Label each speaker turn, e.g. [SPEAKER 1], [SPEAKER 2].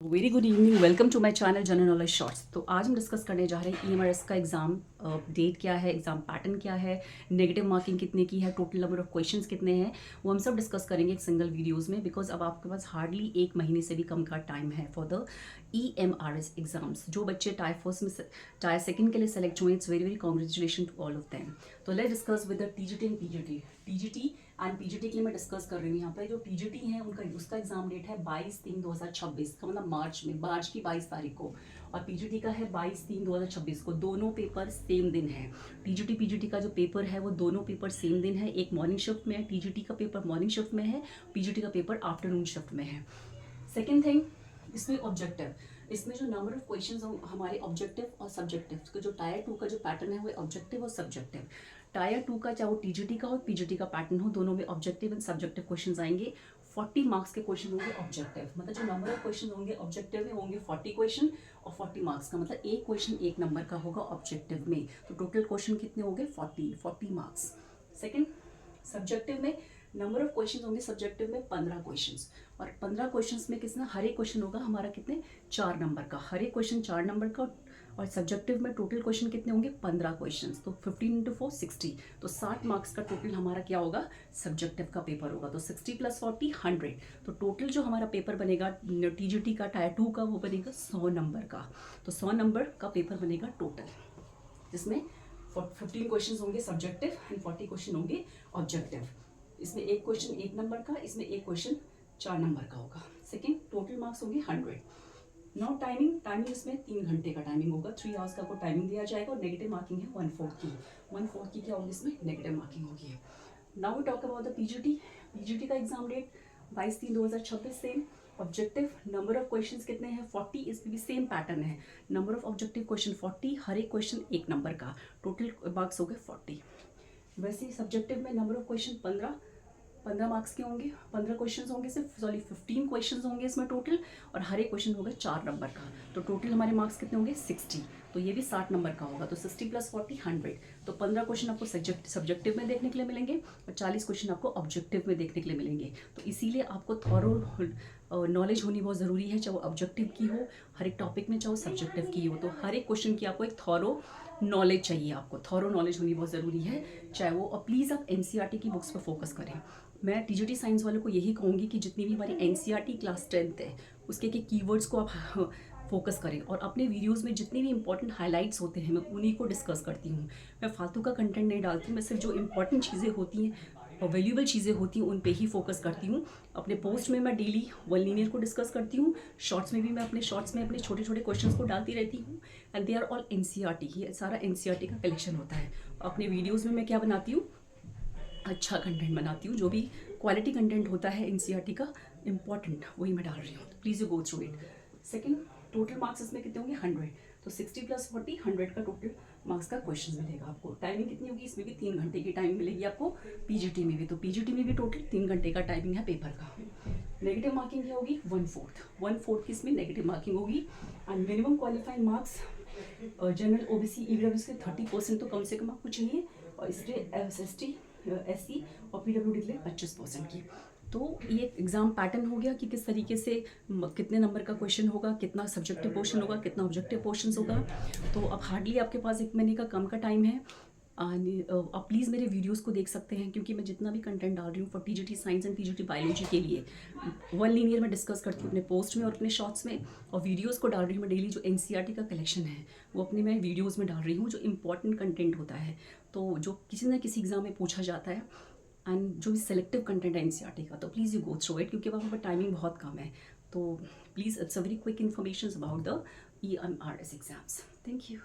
[SPEAKER 1] Very good evening, welcome to my channel general knowledge shorts. तो आज हम discuss करने जा रहे हैं ईएमआरएस का एग्जाम डेट क्या है, एग्जाम पैटर्न क्या है, नेगेटिव मार्किंग कितने की है, टोटल नंबर ऑफ क्वेश्चंस कितने हैं, वो हम सब डिस्कस करेंगे एक सिंगल वीडियोस में। बिकॉज अब आपके पास हार्डली एक महीने से भी कम का टाइम है फॉर द ईएमआरएस एग्जाम्स। जो बच्चे टायर फर्स्ट में टायर सेकंड के लिए सेलेक्ट हुए, it's very very congratulation to all of them. तो let discuss with the TGT and TGT and PGT के लिए मैं डिस्कस कर रही हूँ। यहाँ पर जो पीजीटी है उनका उसका एग्जाम डेट है 22/3/2026 का, मतलब मार्च की 22 तारीख को, और पीजीटी का है 22/3/2026 को। दोनों पेपर सेम दिन है। टीजीटी पीजीटी का जो पेपर है वो दोनों पेपर सेम दिन है। एक मॉर्निंग शिफ्ट में है, टीजीटी का पेपर मॉर्निंग शिफ्ट में है, पीजीटी का पेपर आफ्टरनून शिफ्ट में है। सेकेंड थिंग, इसमें ऑब्जेक्टिव, इसमें जो नंबर ऑफ क्वेश्चंस हमारे ऑब्जेक्टिव और सब्जेक्टिव, जो टायर 2 का जो पैटर्न है वो ऑब्जेक्टिव और सब्जेक्टिव। टायर 2 का चाहे वो टीजीटी का हो पीजीटी का पैटर्न हो, दोनों में ऑब्जेक्टिव एंड सब्जेक्टिव क्वेश्चंस आएंगे। 40 मार्क्स के क्वेश्चन होंगे ऑब्जेक्टिव, मतलब जो नंबर ऑफ क्वेश्चन होंगे ऑब्जेक्टिव में होंगे 40 क्वेश्चन, और 40 मार्क्स का मतलब एक क्वेश्चन एक नंबर का होगा ऑब्जेक्टिव में। तो टोटल क्वेश्चन कितने होंगे 40 मार्क्स। सेकेंड, सब्जेक्टिव में नंबर ऑफ क्वेश्चन होंगे सब्जेक्टिव में 15 क्वेश्चंस, और 15 क्वेश्चंस में कितना हर एक क्वेश्चन होगा हमारा कितने 4 नंबर का, हर एक क्वेश्चन 4 नंबर का। और सब्जेक्टिव में टोटल क्वेश्चन कितने होंगे 15 क्वेश्चंस, तो 15 × 4 60, तो 60 मार्क्स का टोटल हमारा क्या होगा सब्जेक्टिव का पेपर होगा। तो 60 + 40 100, तो टोटल जो हमारा पेपर बनेगा टीजीटी का टायर 2 का वो बनेगा 100 नंबर का। तो 100 नंबर का पेपर बनेगा टोटल, जिसमें 15 क्वेश्चन होंगे सब्जेक्टिव एंड 40 क्वेश्चन होंगे ऑब्जेक्टिव। इसमें एक क्वेश्चन एक नंबर का, इसमें एक क्वेश्चन 4 नंबर का होगा। सेकेंड, टोटल मार्क्स होंगे 100। नाउ टाइमिंग इसमें 3 घंटे का टाइमिंग होगा, 3 आवर्स का आपको टाइमिंग दिया जाएगा, और नेगेटिव मार्किंग है 1/4 की क्या होगी इसमें नेगेटिव मार्किंग होगी। Now we talk about the PGT का exam date 22/3/2026 same. Objective number of questions कितने हैं 40, इसमें भी सेम पैटर्न है। नंबर ऑफ ऑब्जेक्टिव क्वेश्चन 40, हर एक क्वेश्चन एक नंबर का, टोटल मार्क्स हो गए 40। वैसे सब्जेक्टिव में नंबर ऑफ क्वेश्चन 15 मार्क्स के होंगे, 15 क्वेश्चंस होंगे, सिर्फ 15 क्वेश्चंस होंगे इसमें टोटल, और हर एक क्वेश्चन होगा 4 नंबर का, तो टोटल हमारे मार्क्स कितने होंगे 60। तो ये भी 60 नंबर का होगा, तो 60 + 40 100। तो 15 क्वेश्चन आपको सब्जेक्टिव में देखने के लिए मिलेंगे, और 40 क्वेश्चन आपको ऑब्जेक्टिव में देखने के लिए मिलेंगे। तो इसीलिए आपको थॉरो नॉलेज होनी बहुत ज़रूरी है, चाहे वो ऑब्जेक्टिव की हो हर एक टॉपिक में, चाहे वो सब्जेक्टिव की हो। तो हर एक क्वेश्चन की आपको एक थॉरो नॉलेज चाहिए, आपको थॉरो नॉलेज होनी बहुत ज़रूरी है, चाहे वो। और प्लीज़ आप एनसीईआरटी की बुक्स पर फोकस करें। मैं टीजीटी साइंस वालों को यही कहूँगी कि जितनी भी हमारी एनसीईआरटी क्लास 10th है उसके कीवर्ड्स को आप फोकस करें, और अपने वीडियोस में जितनी भी इंपॉर्टेंट हाइलाइट्स होते हैं मैं उन्हीं को डिस्कस करती हूँ। मैं फालतू का कंटेंट नहीं डालती हूँ, मैं सिर्फ जो इंपॉर्टेंट चीज़ें होती हैं और वैल्यूएबल चीज़ें होती हैं उन पे ही फोकस करती हूँ। अपने पोस्ट में मैं डेली वन लीनियर को डिस्कस करती हूँ, शॉर्ट्स में भी मैं अपने छोटे छोटे क्वेश्चंस को डालती रहती हूँ, and they are all NCERT. ये सारा एनसीईआरटी का कलेक्शन होता है। अपने वीडियोज़ में मैं क्या बनाती हूँ, अच्छा कंटेंट बनाती हूँ, जो भी क्वालिटी कंटेंट होता है एनसीईआरटी का इंपॉर्टेंट वही मैं डाल रही हूँ। Please you go through it. Second, total marks इसमें कितने होंगे 100, तो 60 + 40 100 का टोटल मार्क्स का क्वेश्चन मिलेगा आपको। टाइमिंग कितनी होगी इसमें भी 3 घंटे की टाइमिंग मिलेगी आपको पीजीटी में भी। तो पीजीटी में भी टोटल 3 घंटे का टाइमिंग है पेपर का। नेगेटिव मार्किंग क्या होगी 1/4 की इसमें नेगेटिव मार्किंग होगी। And minimum qualifying marks general OBC EWS के 30% तो कम से कम आपको चाहिए, और इसलिए एसटी एससी और पीडब्ल्यूडी के लिए 25% की। तो ये एग्जाम पैटर्न हो गया कि किस तरीके से कितने नंबर का क्वेश्चन होगा, कितना सब्जेक्टिव पोर्शन होगा, कितना ऑब्जेक्टिव पोर्शन होगा। तो अब हार्डली आपके पास 1 महीने का कम का टाइम है। आप प्लीज़ मेरे वीडियोस को देख सकते हैं, क्योंकि मैं जितना भी कंटेंट डाल रही हूँ for TGT science and TGT biology के लिए वन लीनियर में डिस्कस करती हूँ अपने पोस्ट में और अपने शॉर्ट्स में, और वीडियोस को डाल रही हूँ मैं डेली। जो एनसीईआरटी का कलेक्शन है वो अपने मैं वीडियोस में डाल रही हूँ, जो इंपॉर्टेंट कंटेंट होता है, तो जो किसी न किसी एग्जाम में पूछा जाता है, एंड जो भी सेलेक्टिव कंटेंट है एनसीईआरटी का। तो please you go through it, क्योंकि वहाँ पर टाइमिंग बहुत कम है। तो please it's a very quick information about the EMRS exams. Thank you.